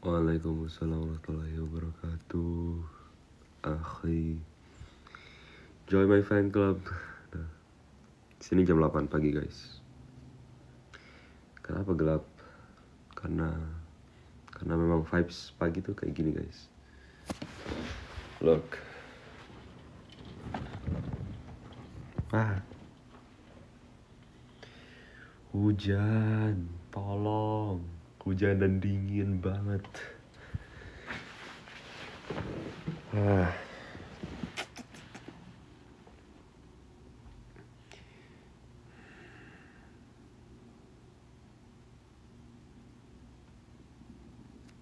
Waalaikumsalam warahmatullahi wabarakatuh. Akhi, join my fan club. Nah, sini jam 8 pagi guys. Kenapa gelap? Karena memang vibes pagi tuh kayak gini guys. Look. Hujan, tolong. Hujan dan dingin banget.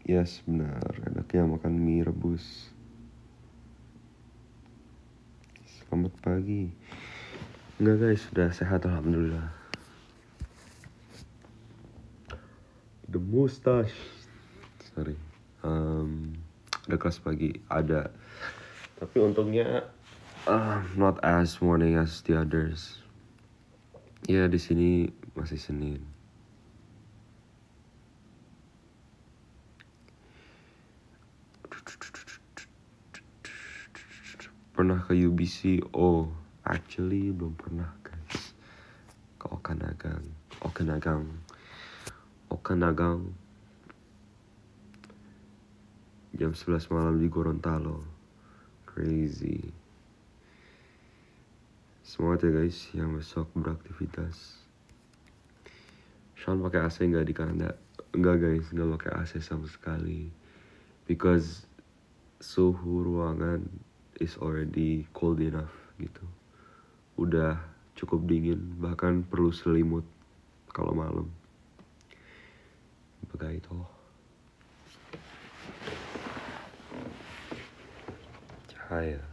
Yes, benar. Enaknya makan mie rebus. Selamat pagi. Enggak guys, sudah sehat alhamdulillah. The mustache. Sorry. Ada kelas pagi, ada. Tapi untungnya not as morning as the others. Ya di sini masih Senin. Pernah ke UBC? Oh, actually belum pernah guys. Ke Okanagan. Jam 11 malam di Gorontalo. Crazy. Semangat ya guys yang besok beraktivitas. Sean pakai AC nggak di Kanada? Enggak guys, nggak pakai AC sama sekali. Because suhu ruangan is already cold enough gitu. Udah cukup dingin, bahkan perlu selimut kalau malam. Begitu. Cahaya.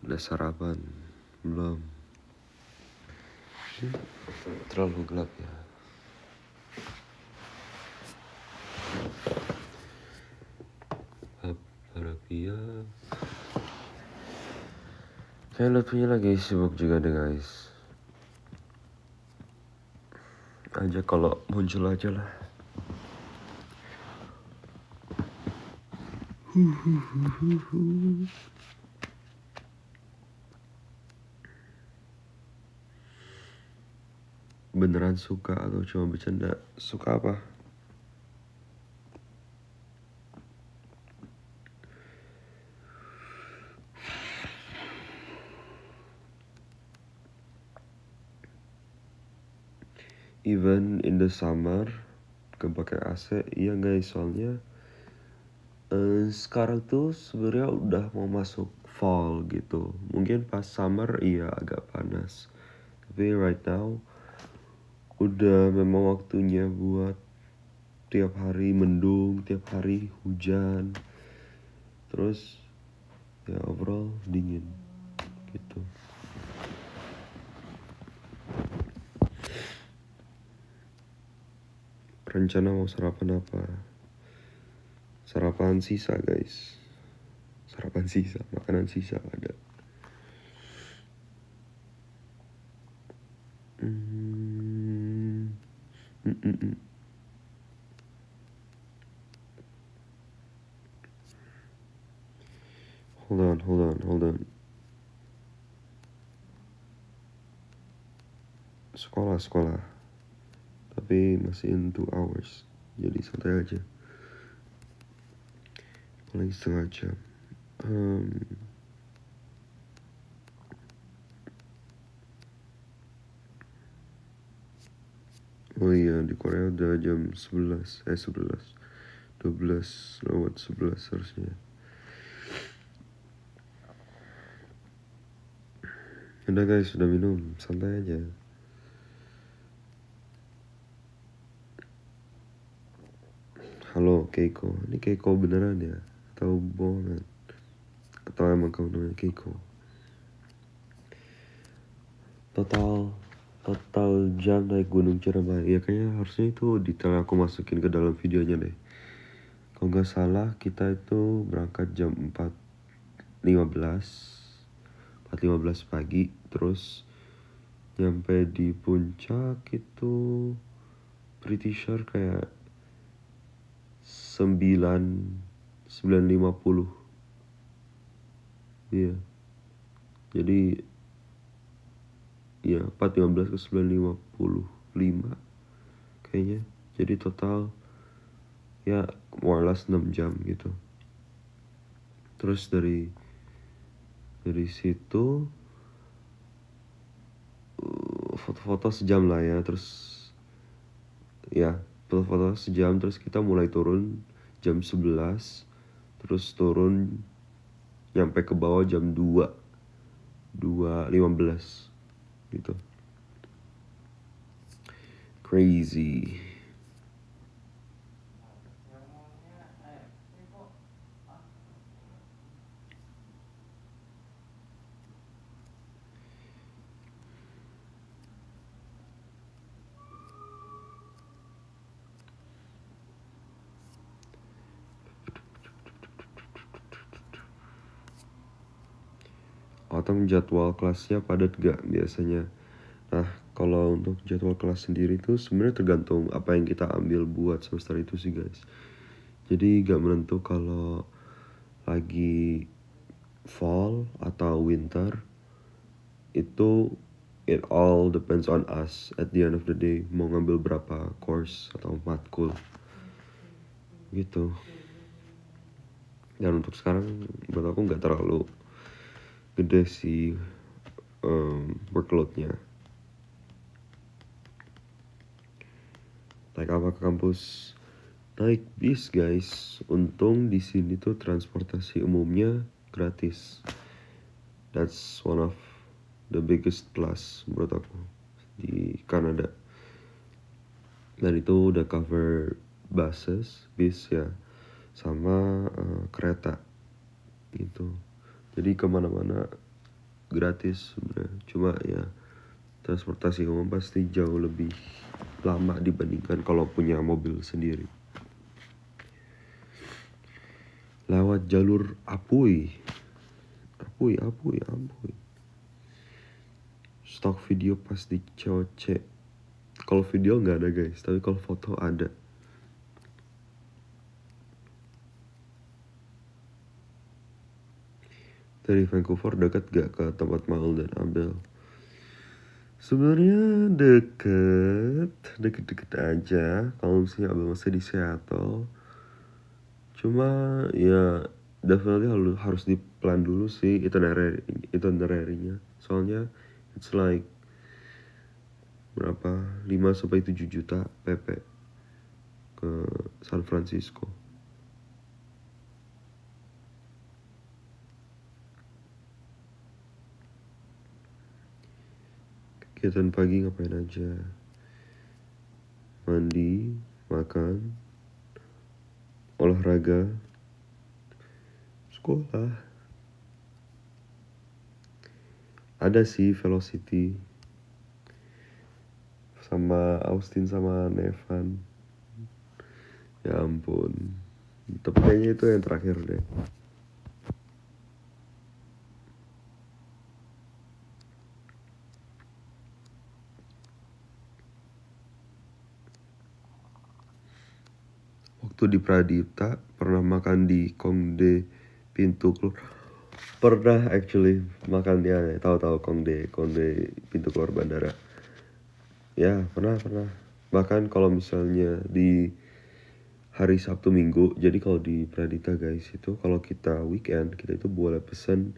Udah sarapan? Belum. Terlalu gelap ya. Kayak Lutfinya lagi sibuk juga deh guys. Aja kalau muncul aja lah. Beneran suka atau cuma bercanda? Suka apa? Even in the summer gak pakai AC? Iya guys, soalnya sekarang tuh sebenarnya udah mau masuk fall gitu. Mungkin pas summer iya agak panas. Tapi right now udah memang waktunya buat tiap hari mendung, tiap hari hujan. Terus ya overall dingin gitu. Rencana mau sarapan apa? Sarapan sisa guys. Sarapan sisa, makanan sisa ada. Hold on. Sekolah. Tapi masih in 2 hours. Jadi santai aja. Paling setengah jam. Oh iya, di Korea udah jam 11. 12 lewat 11 harusnya. Udah guys, sudah minum, santai aja. Halo Keiko, ini Keiko beneran ya? Atau bohongan? Atau emang kamu namanya Keiko? Total jam naik Gunung Ciremai. Ya kayaknya harusnya itu detail aku masukin ke dalam videonya deh. Kalau nggak salah kita itu berangkat jam 4.15, 4.15 pagi. Terus nyampe di puncak itu pretty sure kayak 9.50. Iya. Jadi ya 4.15 ke 9.55 kayaknya. Jadi total ya more or less 6 jam gitu. Terus dari situ foto-foto sejam lah ya. Terus ya foto-foto sejam, terus kita mulai turun jam 11. Terus turun nyampe ke bawah jam 2.15 gitu. Crazy. Otong jadwal kelasnya padat gak biasanya? Nah, kalau untuk jadwal kelas sendiri tuh sebenarnya tergantung apa yang kita ambil buat semester itu sih guys. Jadi gak menentu kalau lagi fall atau winter. Itu it all depends on us at the end of the day, mau ngambil berapa course atau matkul gitu. Dan untuk sekarang menurut aku gak terlalu gede sih workloadnya. Naik apa ke kampus? Naik bis guys. Untung di sini tuh transportasi umumnya gratis. That's one of the biggest plus menurut aku di Kanada. Dan itu udah cover buses, bis ya, sama kereta gitu. Jadi kemana-mana gratis sebenarnya. Cuma ya transportasi umum pasti jauh lebih lama dibandingkan kalau punya mobil sendiri. Lewat jalur Apuy. Stok video pas di COC. Kalau video nggak ada guys, tapi kalau foto ada. Dari Vancouver dekat gak ke tempat Maul dan Abel? Sebenarnya deket aja. Kalau misalnya Abel masih di Seattle. Cuma ya definitely harus di plan dulu sih itinerary-nya. Soalnya it's like berapa 5-7 juta PP ke San Francisco. Kegiatan pagi ngapain aja? Mandi, makan, olahraga, sekolah. Ada sih Velocity sama Austin sama Nevan. Ya ampun. Tapi kayaknya itu yang terakhir deh. Waktu di Pradipta pernah makan di Kongde pintu keluar. Pernah actually makan ya, tahu Kongde pintu keluar bandara. Ya pernah. Bahkan kalau misalnya di hari Sabtu Minggu, jadi kalau di Pradipta guys itu kalau kita weekend kita itu boleh pesan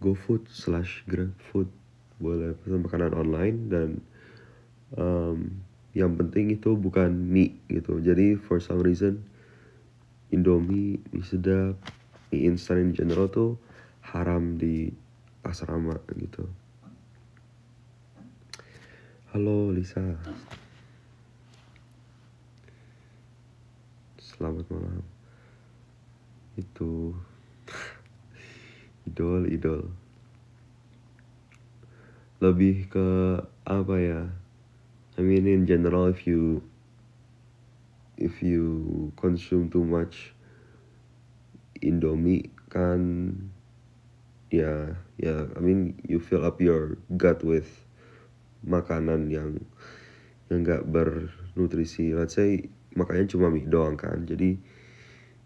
GoFood/GrabFood, boleh pesan makanan online dan yang penting itu bukan mie gitu. Jadi for some reason Indomie, mie sedap, mie instan in general tuh haram di asrama gitu. Halo Lisa, selamat malam. Itu idol lebih ke apa ya, I mean in general if you consume too much Indomie kan I mean you fill up your gut with makanan yang nggak bernutrisi. Let's say makannya cuma mie doang kan, jadi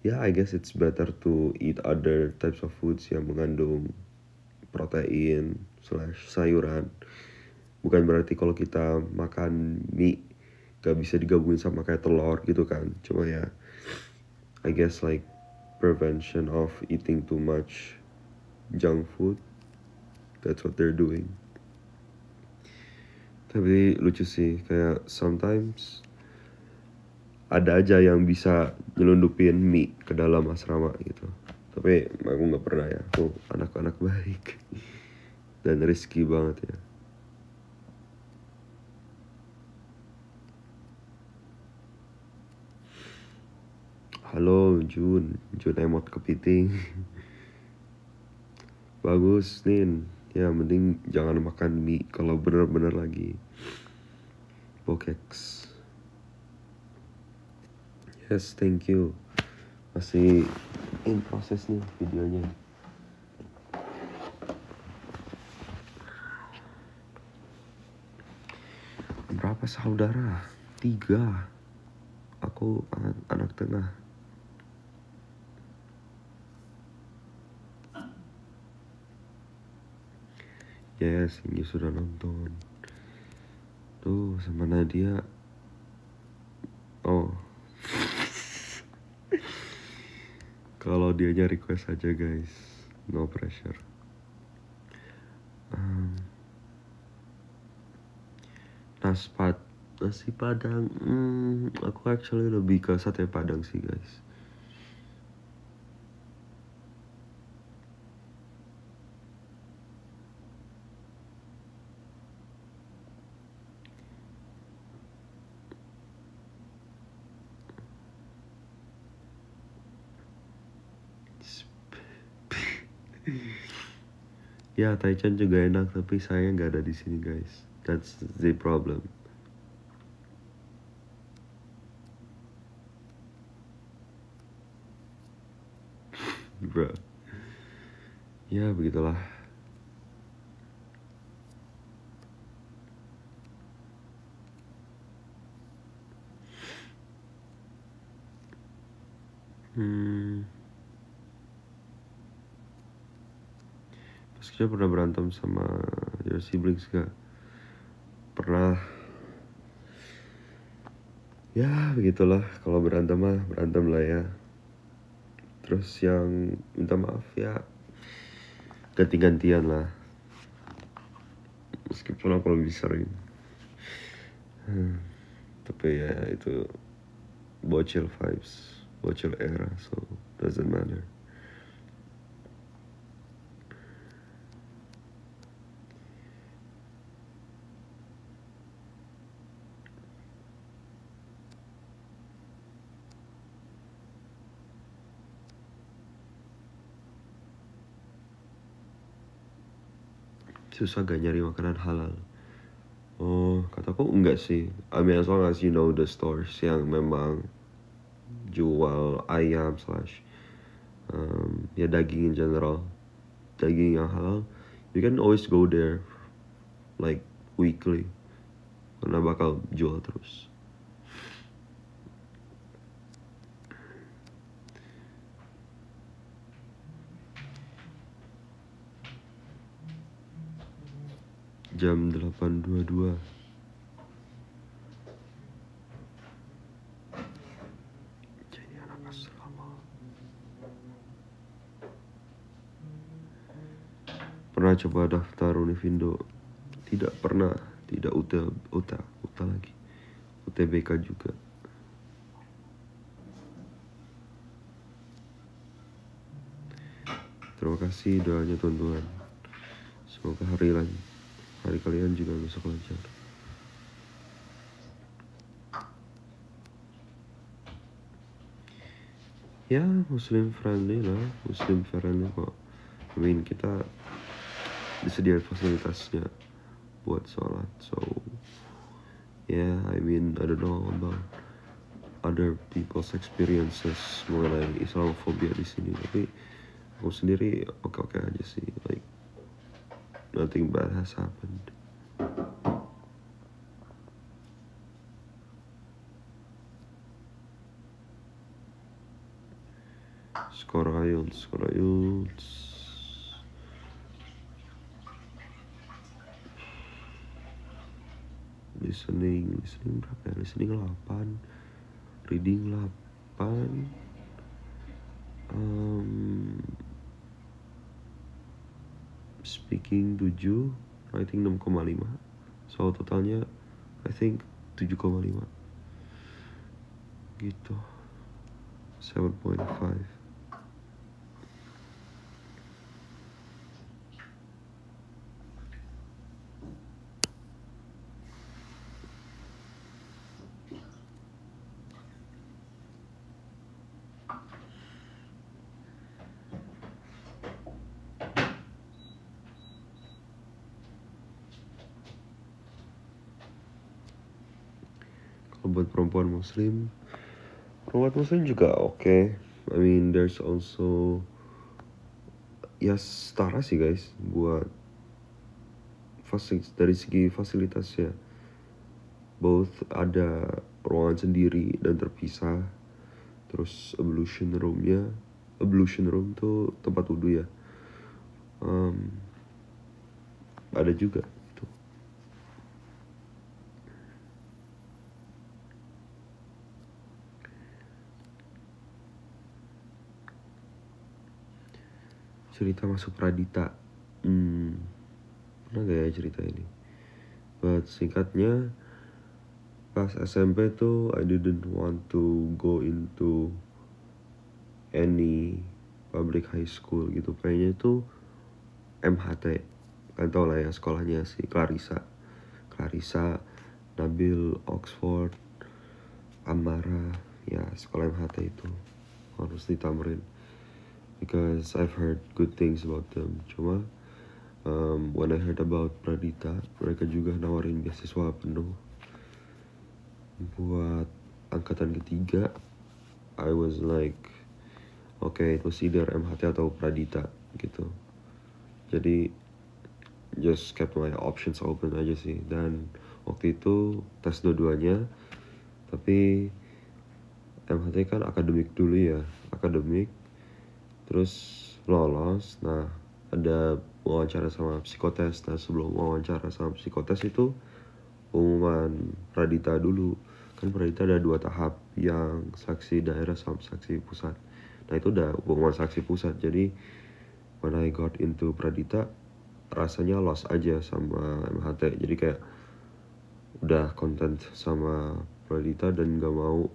I guess it's better to eat other types of foods yang mengandung protein slash sayuran. Bukan berarti kalau kita makan mie gak bisa digabungin sama kayak telur gitu kan. Cuma I guess like prevention of eating too much junk food, that's what they're doing. Tapi lucu sih, kayak sometimes ada aja yang bisa nyelundupin mie ke dalam asrama gitu. Tapi aku gak pernah ya, aku anak-anak baik dan risky banget ya. Halo Jun emot kepiting. Bagus Nin, ya mending jangan makan mie kalau bener-bener lagi bokeks. Yes, thank you. Masih in proses nih videonya. Berapa saudara? 3. Aku anak tengah. Yes, ini sudah nonton. Tuh sama Nadia. Oh. Kalau dianya request aja guys, no pressure. Nasi padang, aku actually lebih ke sate padang sih guys. Ya, Taichan juga enak, tapi saya nggak ada di sini guys. That's the problem. Bro. Ya, begitulah. Pas kita pernah berantem sama your siblings gak? Pernah. Ya, begitulah. Kalau berantem mah berantem lah ya. Terus yang minta maaf ya ganti-gantian lah. Meskipun aku lebih sering. Tapi ya itu bocil vibes, bocil era, so doesn't matter. Susah gak nyari makanan halal? Oh, kataku enggak sih. I mean as long as you know the stores yang memang jual ayam slash ya daging in general, daging yang halal, you can always go there like weekly karena bakal jual terus. Jam 8.22. Jadi anak asrama. Pernah coba daftar Univindo? Tidak pernah. Tidak UTA lagi. UTBK juga. Terima kasih doanya teman-teman. Semoga hari kalian juga besok lancar. Ya, Muslim friendly kok. I mean kita disediakan fasilitasnya buat sholat, so yeah, I mean I don't know about other people's experiences mengenai Islamophobia di sini, tapi aku sendiri oke-oke aja sih, like nothing bad has happened. Skor IELTS. Listening berapa ya? Listening 8, reading 8, speaking 7, writing 6,5. So totalnya I think 7,5 gitu. 7.5. Kalau buat perempuan muslim juga oke. I mean there's also ya setara sih guys buat dari segi fasilitasnya. Both ada ruangan sendiri dan terpisah. Terus ablution room tuh tempat wudhu ya. Ada juga gitu. Cerita masuk Pradita. Pernah gak ya cerita ini? But singkatnya, pas SMP tuh I didn't want to go into any public high school gitu. Kayaknya itu MHT. Kan tau lah ya sekolahnya si Clarissa, Nabil, Oxford, Amara. Ya sekolah MHT itu harus ditamrin. Because I've heard good things about them. Cuma when I heard about Pradita, mereka juga nawarin beasiswa penuh buat angkatan ketiga. I was like, okay, it was either MHT atau Pradita gitu. Jadi just kept my options open aja sih. Dan waktu itu tes dua-duanya, tapi MHT kan akademik dulu ya, terus lolos. Nah ada wawancara sama psikotes. Nah sebelum wawancara sama psikotes itu pengumuman Pradita dulu. Kan Pradita ada 2 tahap, yang saksi daerah sama saksi pusat. Nah itu udah pengumuman saksi pusat. Jadi when I got into Pradita, rasanya lost aja sama MHT. Jadi kayak udah content sama Pradita dan gak mau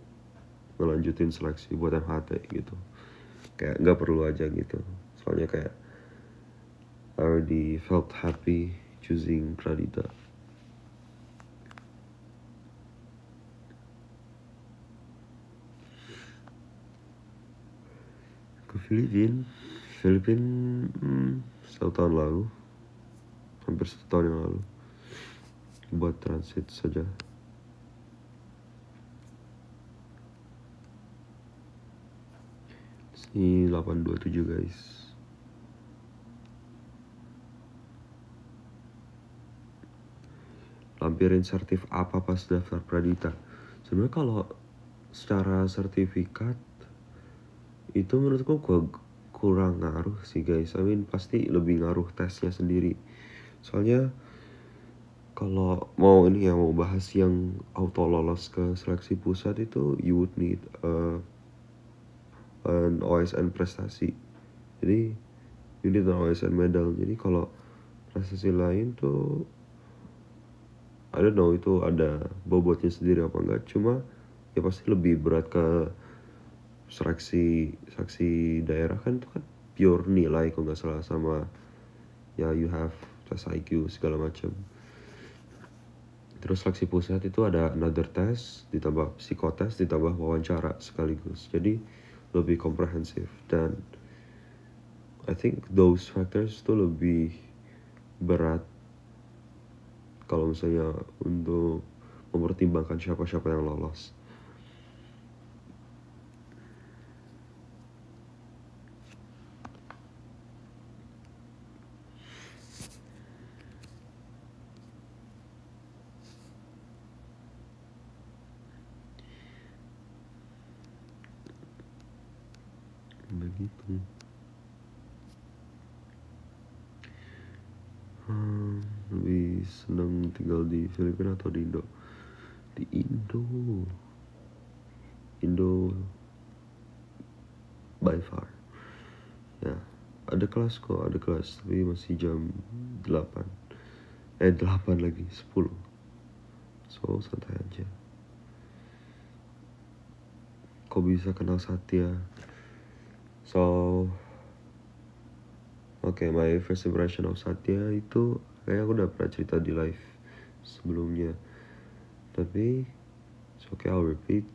ngelanjutin seleksi buat MHT gitu. Kayak gak perlu aja gitu. Soalnya kayak I already felt happy choosing Pradita. Ke Filipina 1 tahun lalu, hampir 1 tahun yang lalu, buat transit saja. Ini 827 guys. Lampirin sertif apa pas daftar Pradita? Sebenarnya kalau secara sertifikat itu menurutku kurang ngaruh sih guys. I mean pasti lebih ngaruh tesnya sendiri. Soalnya kalau mau bahas yang auto lolos ke seleksi pusat itu you would need an OSN prestasi. Jadi you need an OSN medal. Jadi kalau prestasi lain tuh I don't know itu ada bobotnya sendiri apa enggak. Cuma ya pasti lebih berat ke saksi daerah kan. Itu kan pure nilai kalau nggak salah, sama ya you have tes IQ segala macam. Terus seleksi pusat itu ada another test ditambah psikotes ditambah wawancara sekaligus. Jadi lebih komprehensif, dan I think those factors tuh lebih berat kalau misalnya untuk mempertimbangkan siapa-siapa yang lolos. gitu. Lebih senang tinggal di Filipina atau di Indo? Di Indo by far. Ya, ada kelas tapi masih jam 8 lagi 10, so santai aja. Kok bisa kenal Satya? So my first impression of Satya itu kayak aku udah pernah cerita di live sebelumnya, tapi I'll repeat.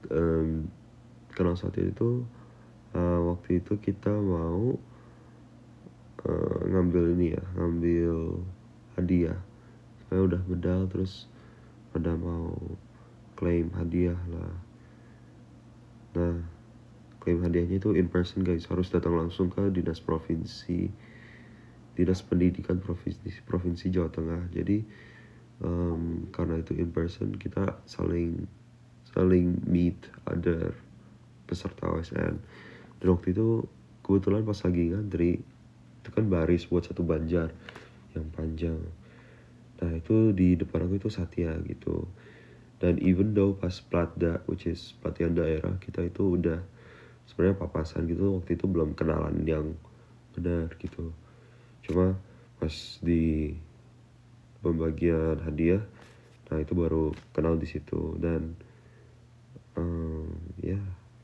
Kenal Satya itu waktu itu kita mau ngambil hadiah. Saya udah medal, terus pada mau claim hadiah lah. Nah, klaim hadiahnya itu in person guys, harus datang langsung ke dinas pendidikan provinsi Jawa Tengah. Jadi karena itu in person, kita saling meet other peserta OSN. Dan waktu itu kebetulan pas lagi ngantri, itu kan baris buat satu banjar yang panjang. Nah itu di depan aku itu Satya gitu. Dan even though pas Platda, which is pelatihan daerah, kita itu udah sebenarnya papasan gitu, waktu itu belum kenalan yang benar gitu. Cuma pas di pembagian hadiah, nah itu baru kenal di situ. Dan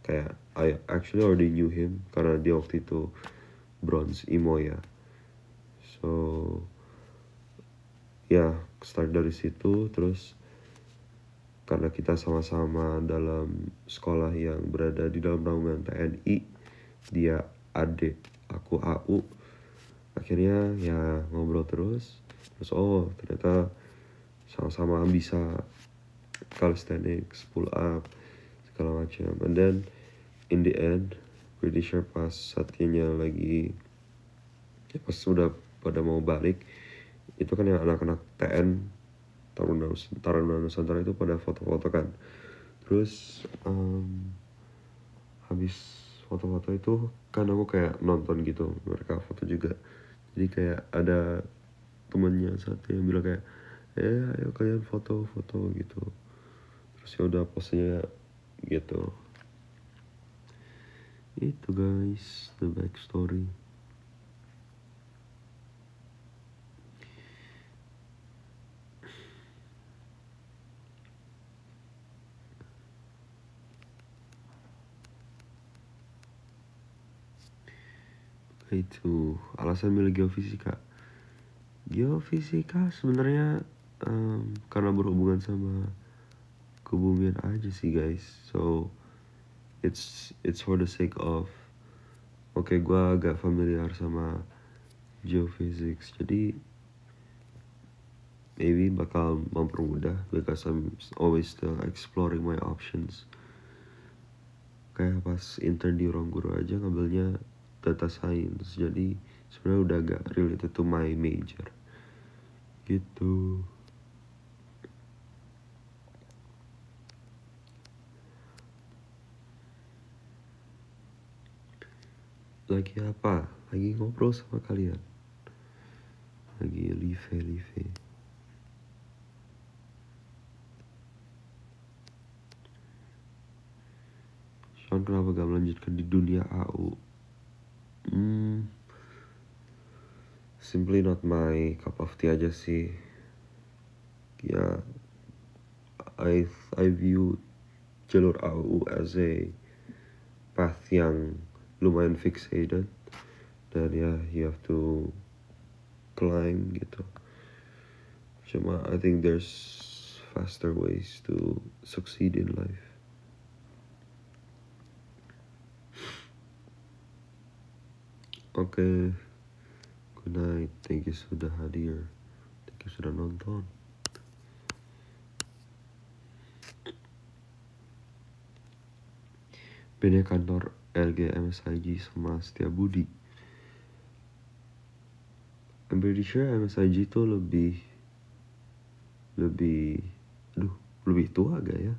kayak I actually already knew him karena dia waktu itu bronze imo ya. So start dari situ. Terus karena kita sama-sama dalam sekolah yang berada di dalam naungan TNI, dia AD, aku AU, akhirnya ya ngobrol terus ternyata sama-sama bisa calisthenics, pull up, segala macam. And then in the end, pretty sure pas Satyanya lagi pas sudah pada mau balik, itu kan yang anak-anak TN Taruna Nusantara itu pada foto-foto kan. Terus habis foto-foto itu kan aku kayak nonton gitu, mereka foto juga. Jadi kayak ada temennya satu yang bilang kayak ayo kalian foto-foto gitu. Terus ya udah posenya gitu. Itu guys, the backstory. Itu alasan milih geofisika sebenarnya karena berhubungan sama kebumian aja sih guys. So it's for the sake of gue agak familiar sama geophysics, jadi maybe bakal mempermudah because I'm always still exploring my options. Kayak pas intern di ruang guru aja ngambilnya data science, jadi sebenarnya udah agak related to my major gitu. Lagi apa? Lagi ngobrol sama kalian, lagi live. Sean kenapa gak melanjutkan di dunia AU? Simply not my cup of tea aja sih. Ya, I view jalur AU as a path yang lumayan fixated, dan ya you have to climb gitu. Cuma I think there's faster ways to succeed in life. Oke, good night. Thank you sudah hadir. Thank you sudah nonton. Beda kantor LG MSIG sama Setiabudi. I'm pretty sure MSIG itu lebih tua gak ya?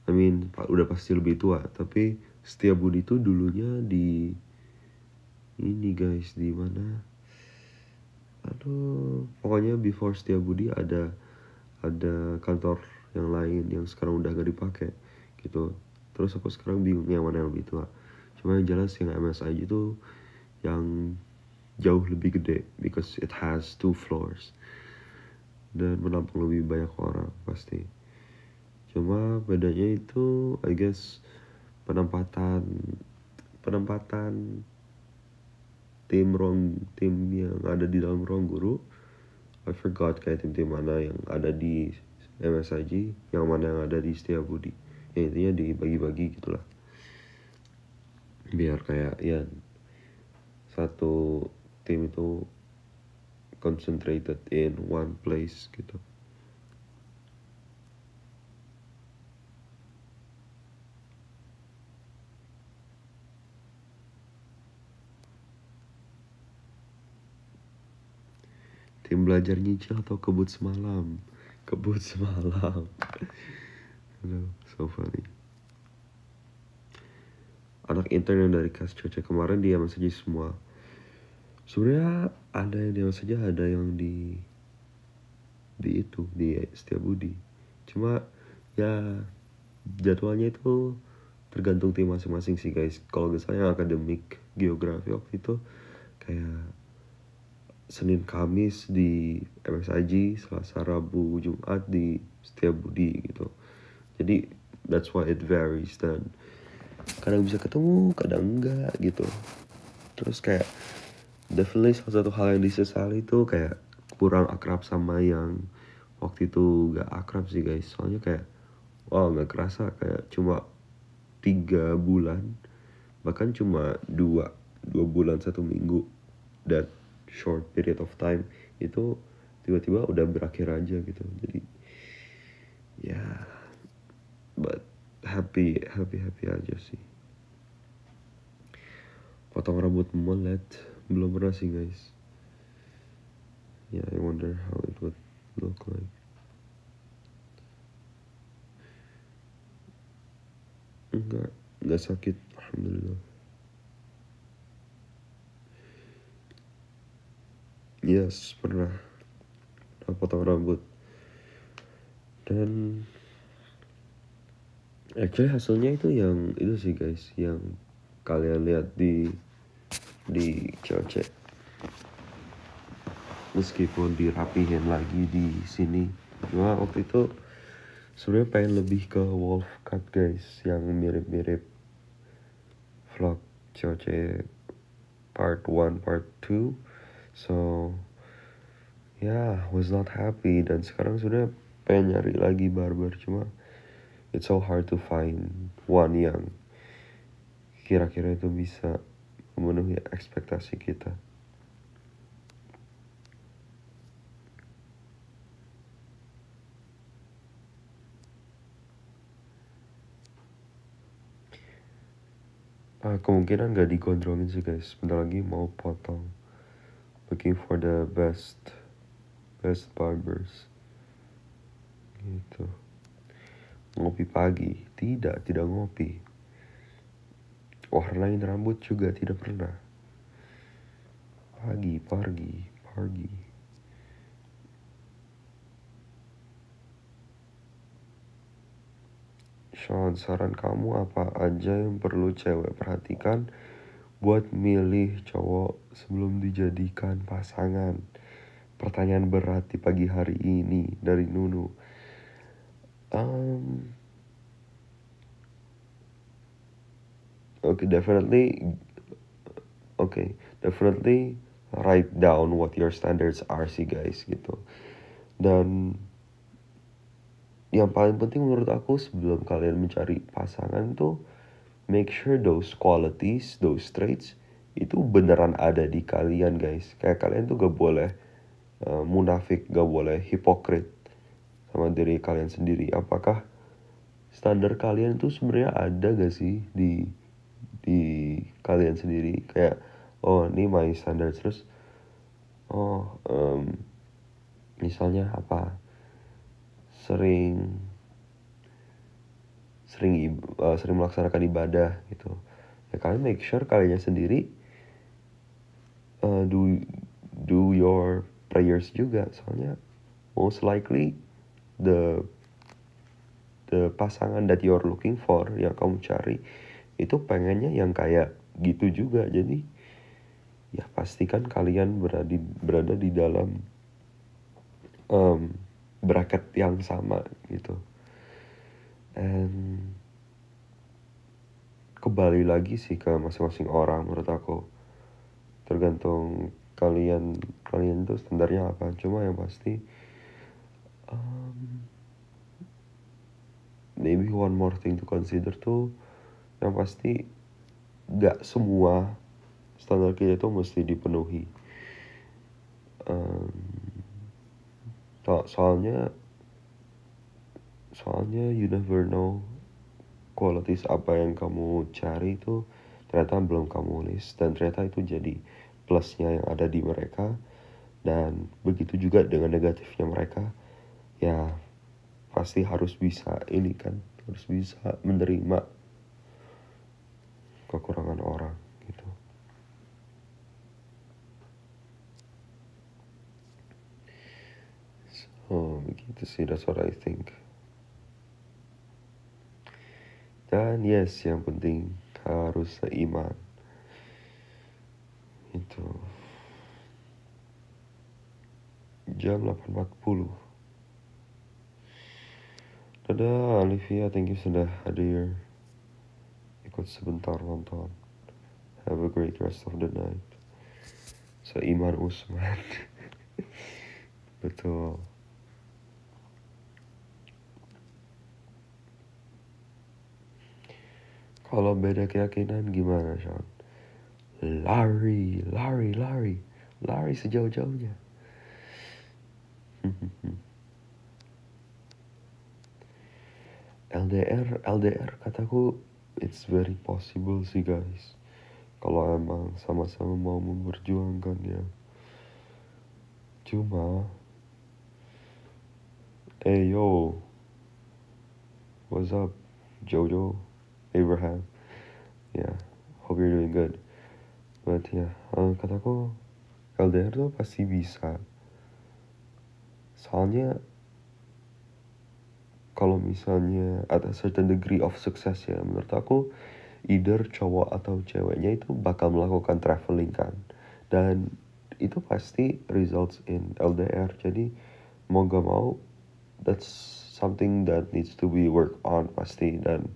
I mean udah pasti lebih tua, tapi Setiabudi itu dulunya di ini guys, di mana, aduh, pokoknya before Setiabudi ada kantor yang lain yang sekarang udah gak dipakai gitu. Terus aku sekarang bingung yang mana yang lebih tua. Cuma yang jelas yang MSIG itu yang jauh lebih gede because it has 2 floors dan menampung lebih banyak orang pasti. Cuma bedanya itu I guess penempatan tim yang ada di dalam ruang guru. I forgot kayak tim-tim mana yang ada di MSIG, yang mana yang ada di Setiabudi. Ya intinya dibagi-bagi gitulah. Biar kayak ya satu tim itu concentrated in one place gitu. Tim belajar nyicil atau kebut semalam. Kebut semalam. Aduh, so funny. Anak intern yang dari kas Coce kemarin dia saja semua. Sebenarnya ada yang dia saja, ada yang di Setiabudi. Cuma ya jadwalnya itu tergantung tim masing-masing sih guys. Kalau misalnya akademik geografi waktu itu kayak Senin Kamis di MSIG, Selasa Rabu Jumat di Setiabudi gitu. Jadi that's why it varies, dan kadang bisa ketemu kadang enggak gitu. Terus kayak definitely salah satu hal yang disesali itu kayak kurang akrab sama yang waktu itu gak akrab sih guys. Soalnya kayak wow, gak kerasa kayak cuma 3 bulan, bahkan cuma dua bulan 1 minggu, that short period of time itu tiba-tiba udah berakhir aja gitu. Jadi ya but happy aja sih. Potong rambut mullet belum pernah sih guys. I wonder how it would look like. Enggak sakit, alhamdulillah. Yes, pernah potong rambut. Dan actually hasilnya itu yang itu sih guys, yang kalian lihat di COC. Meskipun dirapihin lagi di sini, cuma waktu itu sebenarnya pengen lebih ke wolf cut guys, yang mirip-mirip vlog COC part 1 part 2. So was not happy, dan sekarang sudah pengen nyari lagi barber, cuma it's so hard to find one yang kira-kira itu bisa memenuhi ekspektasi kita. Kemungkinan gak digondrongin sih guys, bentar lagi mau potong. Looking for the best barbers gitu. Ngopi pagi, tidak ngopi. Warnain rambut juga tidak pernah. Pagi. Sean, saran kamu apa aja yang perlu cewek perhatikan buat milih cowok sebelum dijadikan pasangan? Pertanyaan berat di pagi hari ini dari Nunu. Definitely write down what your standards are sih guys gitu. Dan yang paling penting menurut aku sebelum kalian mencari pasangan tuh, make sure those qualities, those traits itu beneran ada di kalian guys. Kayak kalian tuh gak boleh munafik, gak boleh hipokrit sama diri kalian sendiri. Apakah standar kalian tuh sebenarnya ada gak sih di kalian sendiri? Kayak ini my standard, terus misalnya apa, sering melaksanakan ibadah gitu. Ya kalian make sure kalian sendiri do your prayers juga, soalnya most likely the pasangan that you're looking for, yang kamu cari itu pengennya yang kayak gitu juga. Jadi ya pastikan kalian berada di dalam bracket yang sama gitu. And kembali lagi sih ke masing-masing orang, menurut aku tergantung kalian itu standarnya apa. Cuma yang pasti maybe one more thing to consider tuh, yang pasti gak semua standar kita itu mesti dipenuhi. Soalnya you never know qualities apa yang kamu cari itu ternyata belum kamu list, dan ternyata itu jadi plusnya yang ada di mereka, dan begitu juga dengan negatifnya mereka. Ya pasti harus bisa harus bisa menerima kekurangan orang gitu. So begitu sih, that's what I think. Dan yes, yang penting harus seiman. Itu jam 8.40. Dadah Olivia, thank you sudah hadir, ikut sebentar nonton. Have a great rest of the night. Seiman Usman. Betul. Kalau beda keyakinan gimana, Sean? Lari sejauh-jauhnya. LDR kataku it's very possible sih guys, kalau emang sama-sama mau memperjuangkan ya. Cuma yo, what's up Jojo, Abraham, hope you're doing good. But kataku LDR tuh pasti bisa. Soalnya kalau misalnya ada certain degree of success ya, menurut aku either cowok atau ceweknya itu bakal melakukan traveling kan, dan itu pasti results in LDR. Jadi mau gak mau that's something that needs to be worked on pasti, dan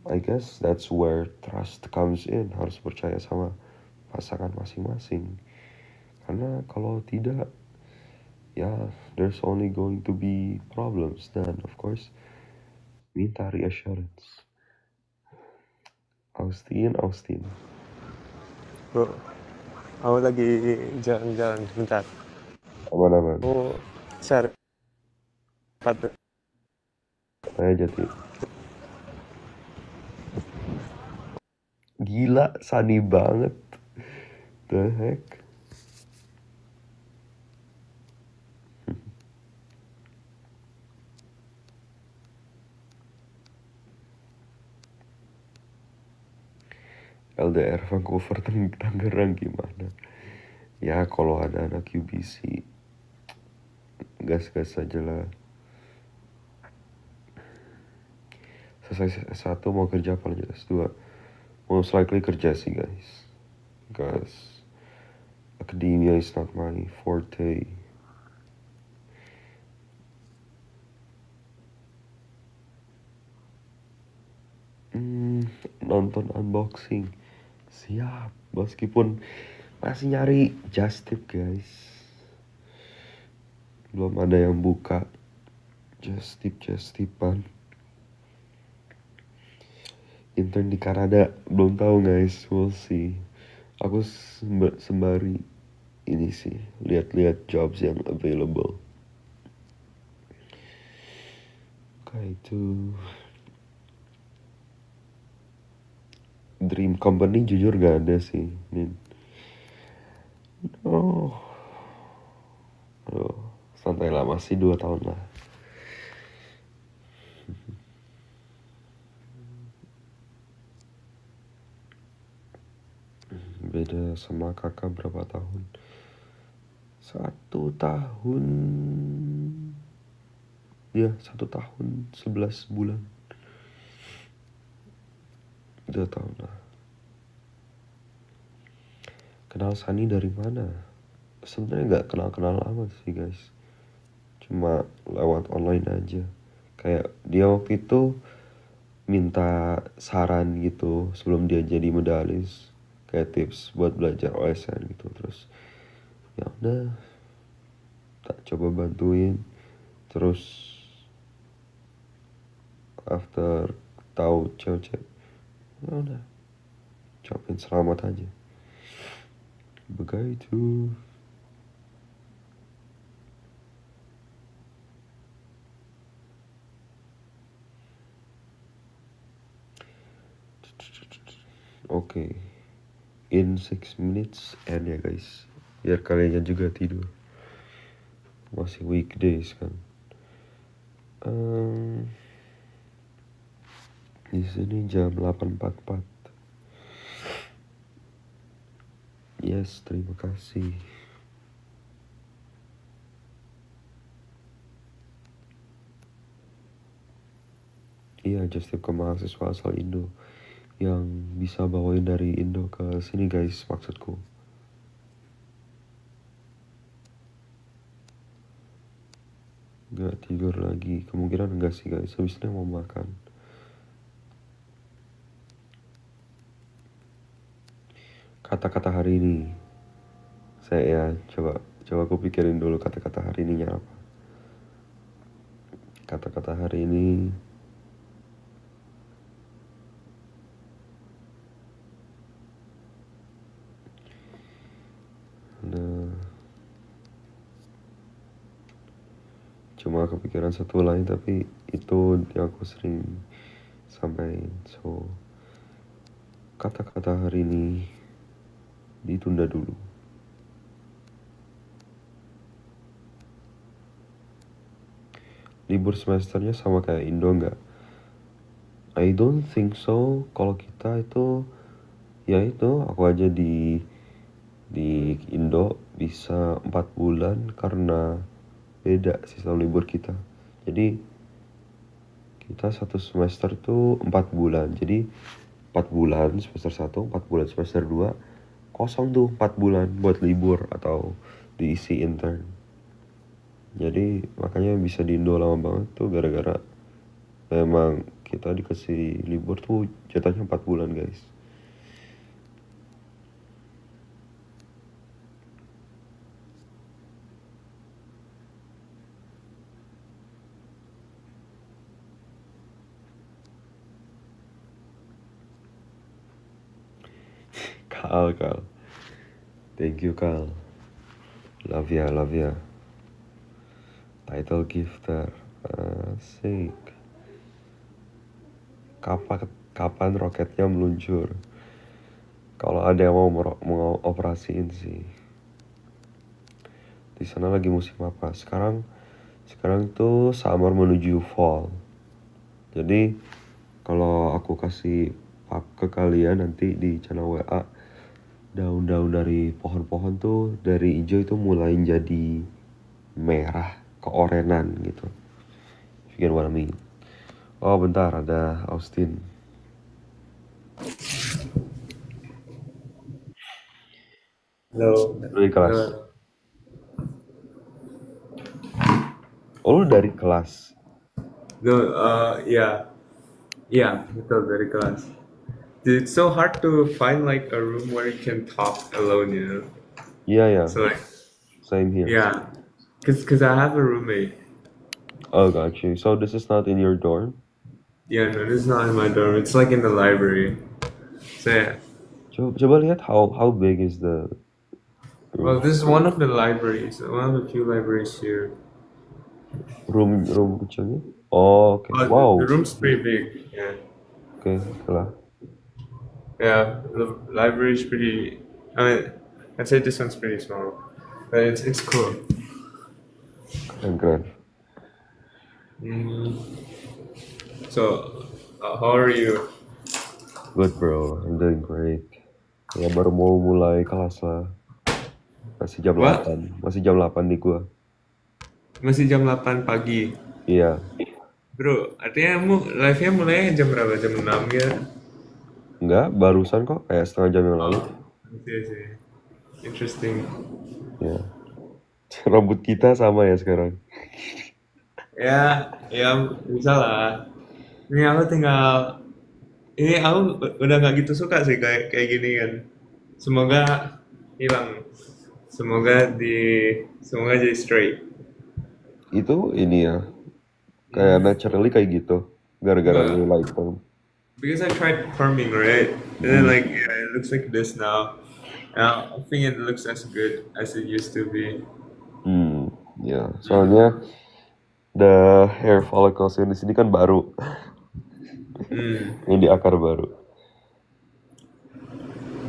I guess that's where trust comes in. Harus percaya sama pasangan masing-masing, karena kalau tidak ya there's only going to be problems. Dan of course minta reassurance. Austin Bro, aku lagi jalan-jalan bentar. aman. Aku share Saya Jati. Gila, sunny banget. The heck? LDR Vancouver Tangerang gimana? Ya kalau ada anak UBC, gas-gas aja lah. Selesai S1 mau kerja apa lanjut S2? Most likely kerja sih guys, because academia is not my forte. Nonton unboxing siap, meskipun masih nyari just tip guys, belum ada yang buka just tipan. Intern di Kanada belum tahu guys, we'll see. Aku sembari ini sih, lihat-lihat jobs yang available. Kayak itu dream company jujur gak ada sih, Nin. Aduh, santai lah, masih 2 tahun lah. Beda sama kakak berapa tahun? 1 tahun. Ya 1 tahun 11 bulan. 2 tahun lah. Kenal Sani dari mana? Sebenarnya gak kenal-kenal amat sih guys. Cuma lewat online aja. Kayak dia waktu itu minta saran gitu sebelum dia jadi medalis, kayak tips buat belajar OSN gitu. Terus ya udah tak coba bantuin. Terus after tahu cewek, ya udah ucapin selamat aja. Begitu. Oke. In 6 minutes end ya guys. Biar kalian juga tidur. Masih weekdays kan. Di sini jam 8.44. Yes, terima kasih. Iya, just tip ke mahasiswa asal Indo yang bisa bawain dari Indo ke sini guys, maksudku. Gak tidur lagi, kemungkinan enggak sih guys, habis ini mau makan. Kata-kata hari ini, saya coba aku pikirin dulu kata-kata hari ininya apa. Kata-kata hari ini cuma kepikiran satu lain, tapi itu yang aku sering sampaikan. So kata-kata hari ini ditunda dulu. Libur semesternya sama kayak Indo nggak? I don't think so. Kalau kita itu, ya itu aku aja di Indo bisa 4 bulan karena beda sistem libur kita. Jadi kita satu semester tuh 4 bulan. Jadi 4 bulan semester 1, 4 bulan semester 2, kosong tuh 4 bulan buat libur atau diisi intern. Jadi makanya bisa di Indo lama banget tuh gara-gara memang kita dikasih libur tuh jatahnya 4 bulan guys. Kal. Thank you Kal. Love ya. Title gifter. Asik. Kapan roketnya meluncur? Kalau ada yang mau operasiin sih. Di sana lagi musim apa? Sekarang tuh summer menuju fall. Jadi kalau aku kasih ke kalian nanti di channel WA, daun-daun dari pohon-pohon tuh dari hijau itu mulai jadi merah keorenan gitu. If you get what I mean. Oh bentar, ada Austin. Halo. Dari kelas. Oh lu dari kelas? No, yeah, betul dari kelas. It's so hard to find like a room where you can talk alone, you know. Yeah. So like, Same here. yeah, cause I have a roommate. Oh, got you. So this is not in your dorm? Yeah, no, this is not in my dorm. It's like in the library. So yeah. Coba lihat how big is the room? Well, this is one of the libraries, one of the few libraries here. Room kecilnya? Oh, okay. Wow. The room's pretty big. Yeah. Okay, lah. Yeah, the library's pretty. I mean, I'd say this one's pretty small, but it's cool. Keren. So, how are you? Good bro, I'm doing great. Ya baru mau mulai kelas lah. Masih jam What? 8. Masih jam 8 nih gua. Masih jam 8 pagi. Iya. Bro, artinya live-nya mulai jam berapa? Jam 6 ya? Enggak, barusan kok kayak setengah jam yang lalu. Oh, sih. Interesting. Ya. Rambut kita sama ya sekarang. Ya, ya bisa lah. Ini aku tinggal, ini aku udah nggak gitu suka sih kayak kayak gini kan. Semoga hilang. Semoga jadi straight. Itu ini ya. Kayak naturally kayak gitu. Gara-gara Enggak. lu lighten. Because I tried farming, right? And then like yeah, it looks like this now. I think it looks as good as it used to be. Ya. Soalnya the hair follicles yang di sini kan baru. Yang di akar baru.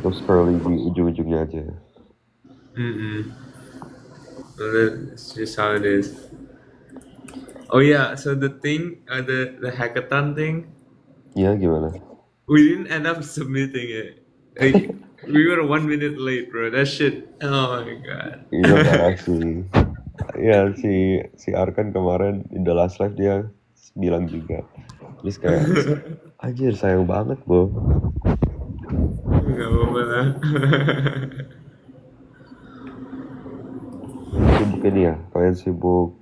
Terus curly di ujung-ujungnya aja. Well, that's just how it is. Oh yeah, so the thing, the hackathon thing, Ya gimana? we didn't end up submitting it. Like, we were 1 minute late, bro. That shit. Oh my god. Iya parah sih. Ya si Arkan kemarin in the last live dia bilang juga. Terus kayak anjir sayang banget bro. Gak apa-apa lah. Sibuk ini ya. Kalian sibuk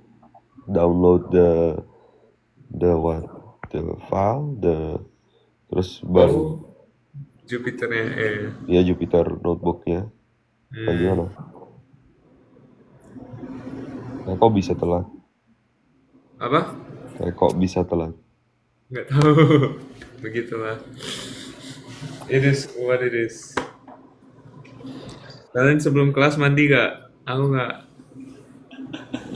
download the what? The file, terus baru Jupiternya, ya Jupyter notebooknya. Gimana? Nah, kok bisa telat? Apa? Kok bisa telat? Nggak tahu. Begitulah. It is what it is. Kalian sebelum kelas mandi gak? Aku nggak.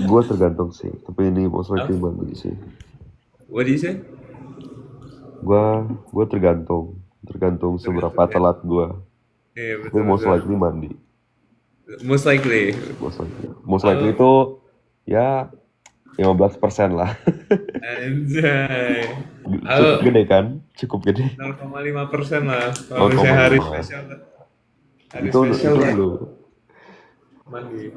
Gue tergantung sih. Tapi ini most likely mandi sih. What do you say? Gue tergantung seberapa telat gue. Iya Tapi betul. most likely mandi. Most likely. Most likely itu ya 15% lah. Anjay. Cukup gede kan? Cukup gede. 0,5% lah. Kalau misalnya hari spesial. Hari Itu spesial ya. dulu. Mandi.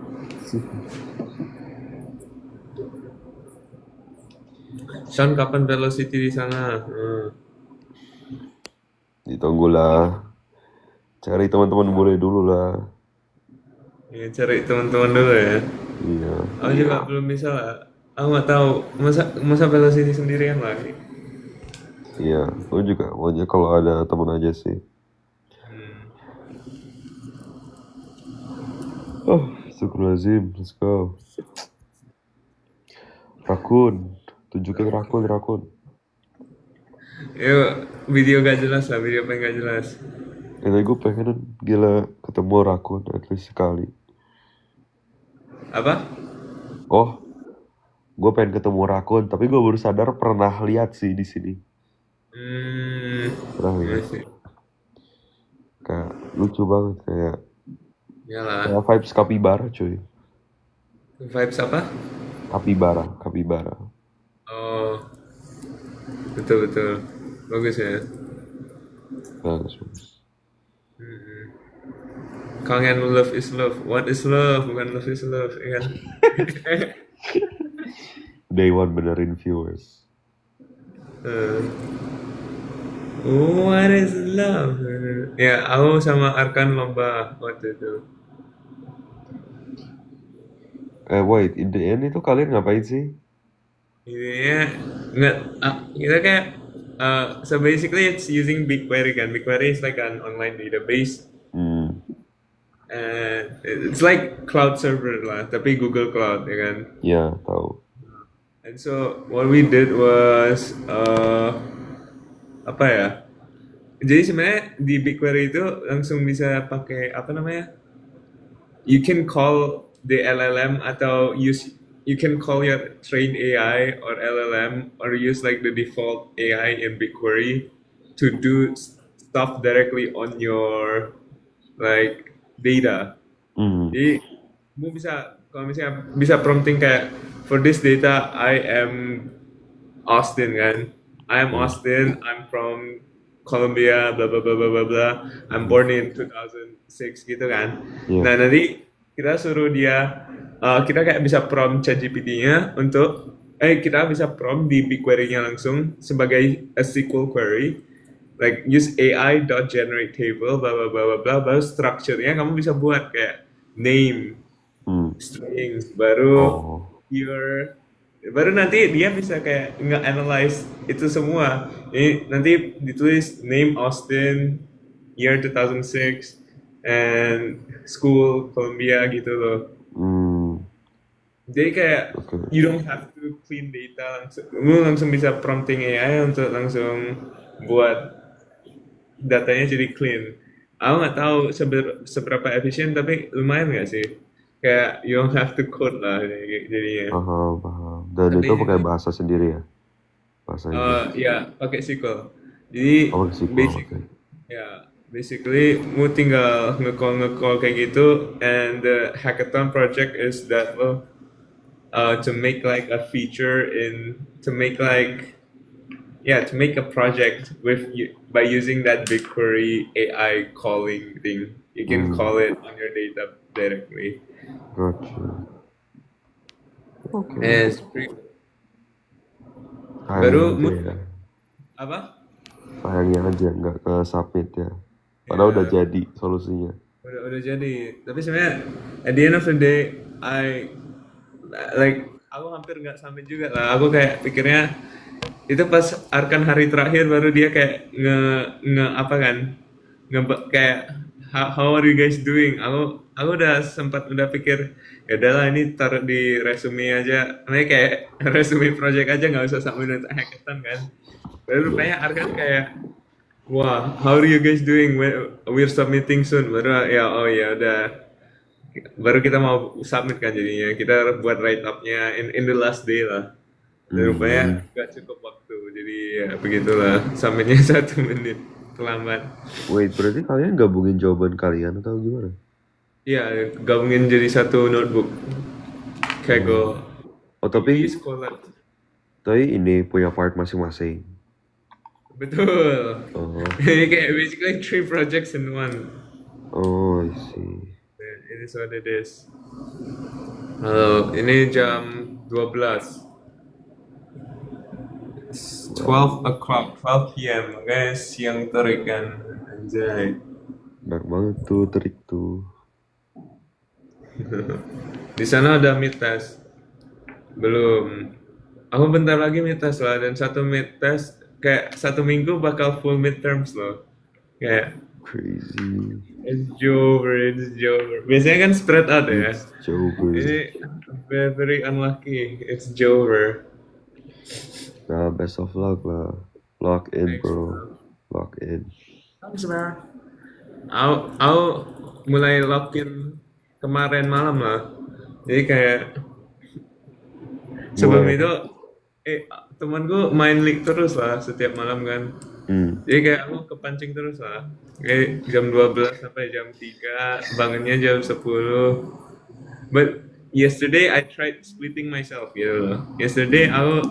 Sean, kapan velocity di sana? Ditunggulah. Cari teman-teman boleh dulu lah. Ya, cari teman-teman dulu ya. Iya. Aku juga belum bisa lah. Aku nggak tahu. Masa velocity sendirian lagi. Iya. Gue juga maunya kalau ada teman aja sih. Oh, Astagfirullahaladzim. Let's go. Rakun. Tunjukin rakun. Yuk, video gak jelas lah. Video paling gak jelas. Tadi gue pengen gila ketemu rakun at least sekali. Apa? Oh, gue pengen ketemu rakun, tapi gue baru sadar pernah lihat sih di sini. Pernah lihat. Kayak lucu banget kayak. Iyalah. Kayak vibes kapibara cuy. Vibes apa? Kapibara. Oh, betul. Bagus ya. Bagus. Kangen love is love. What is love? Bukan love is love, ya kan? Day one benerin viewers. What is love? Ya, aku sama Arkan lomba waktu itu. Wait, in the end itu kalian ngapain sih? Intinya nggak, kita kayak so basically it's using BigQuery kan. BigQuery is like an online database. And it's like cloud server lah, tapi Google Cloud ya kan. Ya, tahu. And so what we did was apa ya? Jadi sebenarnya di BigQuery itu langsung bisa pakai apa namanya? You can call the LLM atau you can call your trained AI or LLM or use like the default AI in BigQuery to do stuff directly on your like data. Jadi kamu bisa kalau misalnya bisa prompting kayak for this data I am Austin kan. I am Austin. I'm from Columbia, bla bla bla bla bla bla. I'm Hmm. born in 2006 gitu kan. Iya. Nah, nanti kita suruh dia, kita kayak bisa prompt ChatGPT-nya untuk, kita bisa prompt di BigQuery-nya langsung sebagai a SQL query, like use AI dot generate table, bla bla bla bla bla, baru structure-nya kamu bisa buat kayak name, Hmm. strings, baru Oh. your, baru nanti dia bisa kayak nge-analyze itu semua. Ini nanti ditulis name Austin, year 2006, and school Columbia gitu loh. Hmm. Jadi kayak Oke. you don't have to clean data langsung, lu langsung bisa prompting AI untuk langsung buat datanya jadi clean. Aku nggak tahu seberapa efisien tapi lumayan nggak sih? Kayak you don't have to code lah jadinya. Paham, paham. Dan Tapi itu pakai bahasa sendiri ya, bahasanya. ya pakai SQL. Jadi Oh, pakai SQL, basic oke. ya basically mu tinggal ngecall kayak gitu, and the hackathon project is that lo, to make like a feature in to make like yeah, to make a project with you by using that BigQuery AI calling thing. You can Hmm. call it on your data directly. Gotcha. Oke. And it's pretty, Sayangnya baru aja ya. apa? Sayangnya aja nggak ke submit ya. Padahal udah Ya, jadi solusinya. udah jadi. Tapi sebenarnya at the end of the day, I like aku hampir nggak sampai juga lah. Aku kayak pikirnya itu pas arkan hari terakhir baru dia kayak nge apa kan, nge kayak how are you guys doing. Aku udah sempat udah pikir ya udahlah ini taruh di resume aja, ini kayak resume project aja nggak usah sampai nanti hackathon kan. Baru Iya. rupanya arkan kayak wah, how are you guys doing? We're submitting soon. Baru ya, oh ya udah. Baru kita mau submit kan jadinya. Kita buat write up-nya in the last day lah. Dan Hmm. rupanya gak cukup waktu. Jadi ya begitulah. Submitnya 1 menit terlambat. Wait, berarti kalian gabungin jawaban kalian atau gimana? Iya, gabungin jadi satu notebook. Oh. Kaggle. Oh, Di tapi sekolah. ini punya part masing-masing. Betul. Oh. Ini kayak basically 3 projects in 1. Oh, I see. It is what it is. Halo, ini jam 12. It's 12 o'clock, 12 p.m. Guys, siang terik kan. Anjay. Enak banget tuh trik tuh. Di sana ada mid test. Belum. Aku bentar lagi mid test lah, dan satu mid test kayak 1 minggu bakal full midterms loh. Kayak Crazy. it's Jover, it's Jover. Biasanya kan spread out ya. It's Joker. Ini very, very unlucky. It's Jover. Nah, best of luck lah. Lock in, Thanks, bro. bro. Lock in. Thanks, bro. Aku mulai login kemarin malam lah. Jadi kayak sebelum Mulai. itu temanku main league terus lah setiap malam kan. Hmm. Jadi kayak aku kepancing terus lah. Kayak jam 12 sampai jam 3, bangunnya jam 10. But yesterday I tried splitting myself gitu loh. Yesterday aku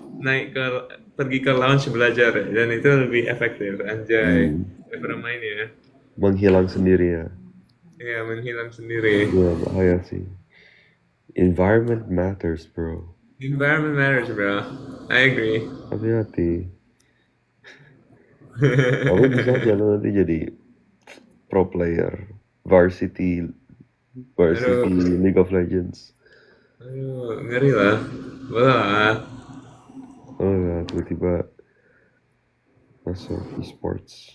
pergi ke lounge belajar dan itu lebih efektif anjay. Daripada main ya. Menghilang sendiri ya. Ya menghilang sendiri. Iya, bahaya sih. Environment matters, bro. Environment matters, bro. I agree. Hati-hati. Kamu bisa aja lo nanti jadi pro player. Varsity Aduh, League of Legends. aduh, ngeri lah. Boleh lah. Oh ya, tiba-tiba masuk esports.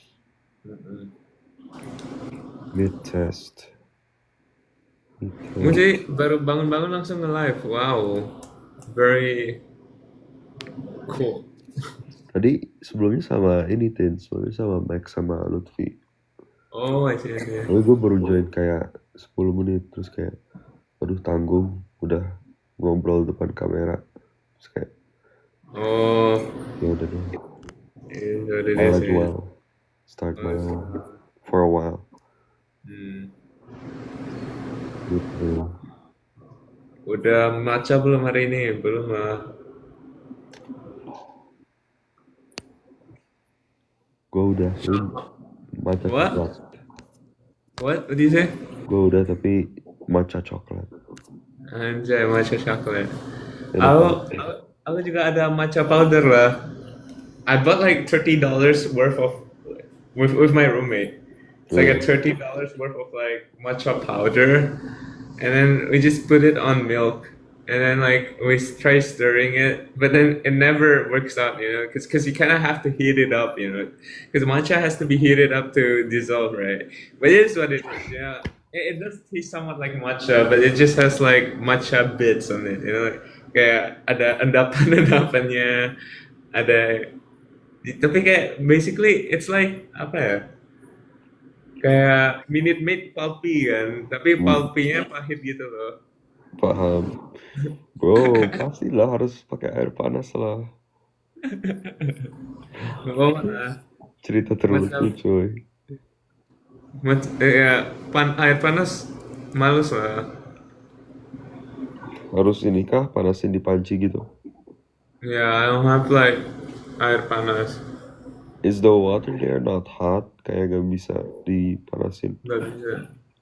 Mid test. Mungkin baru bangun-bangun langsung nge-live. Wow. Very cool. Tadi sebelumnya sama ini sebelumnya sama Max sama Lutfi. Oh, I see, I see. Tapi gue baru join kayak 10 menit terus kayak aduh tanggung udah ngobrol depan kamera terus kayak Oh, ya udah deh itu udah I'll deh as sih. well start my own for a while gitu. Udah matcha belum hari ini? Belum lah. Gue udah, matcha What? coklat. What do you say? Gue udah tapi matcha coklat. Anjay, matcha chocolate. Enak Aku, banget. aku juga ada matcha powder lah. I bought like $30 worth of with my roommate. It's like a Hmm. $30 worth of like matcha powder, and then we just put it on milk, and then like we try stirring it, but then it never works out, because you kind of have to heat it up, because matcha has to be heated up to dissolve, right? But it is what it is, yeah. It does taste somewhat like matcha, but it just has like matcha bits on it, like, kayak ada endapan-endapannya, ada, tapi kayak basically it's like apa ya? Kayak Minute Maid pulpy kan, tapi Hmm, pulpy-nya pahit gitu loh. paham. Bro, pastilah harus pakai air panas lah. Gak apa-apa lah. Cerita terlucu Macam, cuy. ya, air panas males lah. Harus ini kah panasin di panci gitu. Ya, I don't have like air panas. Is the water there not hot? Kayak gak bisa dipanasin Gak bisa.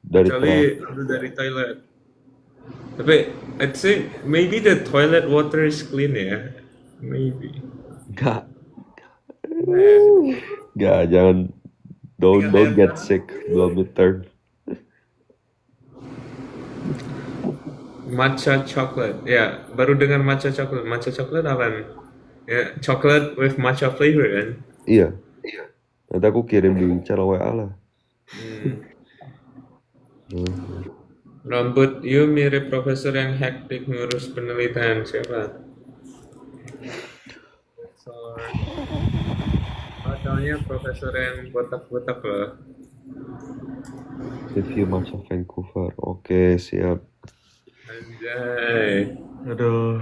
dari Kecuali tengah. itu dari toilet. Tapi I'd say maybe the toilet water is clean ya. Maybe. Gak, Eh, gak, jangan. Don't tinggal air get panas. sick belum midterm. Matcha chocolate. Ya, baru dengar matcha chocolate. Matcha chocolate apaan? Ya, chocolate with matcha flavor kan? Iya, nanti aku kirim di cara WA lah. Hmm. Hmm. Rambut you mirip profesor yang hektik ngurus penelitian. Siapa? Profesor. Oh, taunya profesor yang botak-botak loh. Review Matcha Vancouver. Oke, siap. Anjay. Aduh,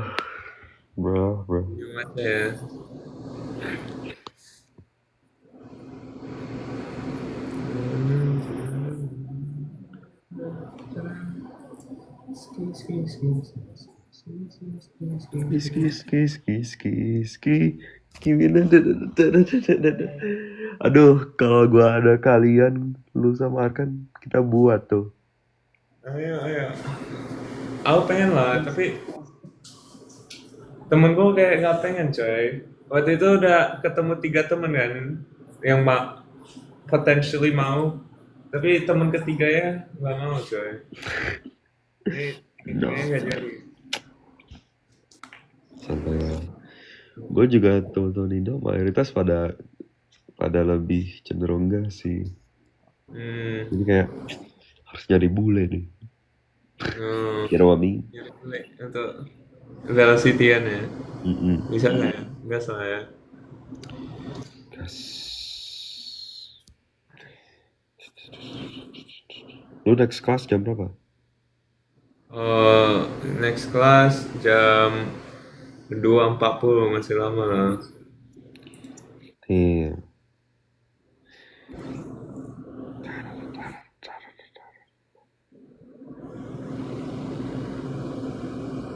bro. Gimana ya? Ski. Aduh, kalau gua ada kalian, lu sama Arkan, kita buat tuh. Ayo. Aku pengen lah, tapi temenku kayak nggak pengen coy. Waktu itu udah ketemu 3 temen kan, yang potentially mau, tapi temen ketiga ya nggak mau coy. Ini No, kayaknya nggak jadi. santai lah. Gue juga temen-temen Indo mayoritas pada lebih cenderung enggak sih. Hmm. Jadi kayak harus nyari bule nih. Oh, You know what I mean? jadi boleh untuk velocity-an ya. Mm-mm. Bisa nggak ya? Nggak salah ya. Gas. Lu next class jam berapa? Oh, next class jam 2.40, masih lama lah. Nih,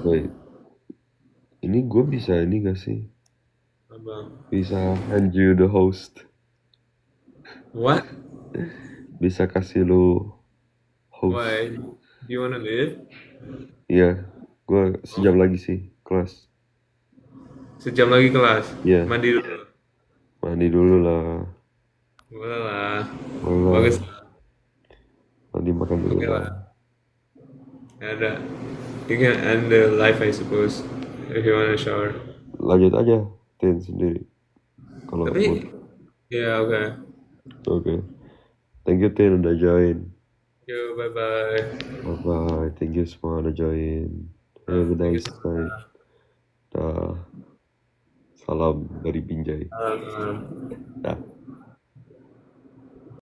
wait. Ini gue bisa ini gak sih? Abang. Bisa hand you the host. What? Bisa kasih lu host. Why? Do you wanna leave? Iya, gue sejam lagi sih kelas. Sejam lagi kelas. Iya, Mandi dulu. mandi dulu lah. Boleh lah. Boleh, Bagus. mandi makan dulu Oke lah. lah. Ya ada. You can end the live, I suppose, if you wanna shower. Lanjut aja, Tin sendiri. Kalau mau. Tapi, ya oke. Oke. Thank you Tin udah join. Yo, bye-bye. Bye bye. Thank you semua udah join. Have a Thank you nice semua. night. Dah. Salam dari Binjai. Salam. Dah.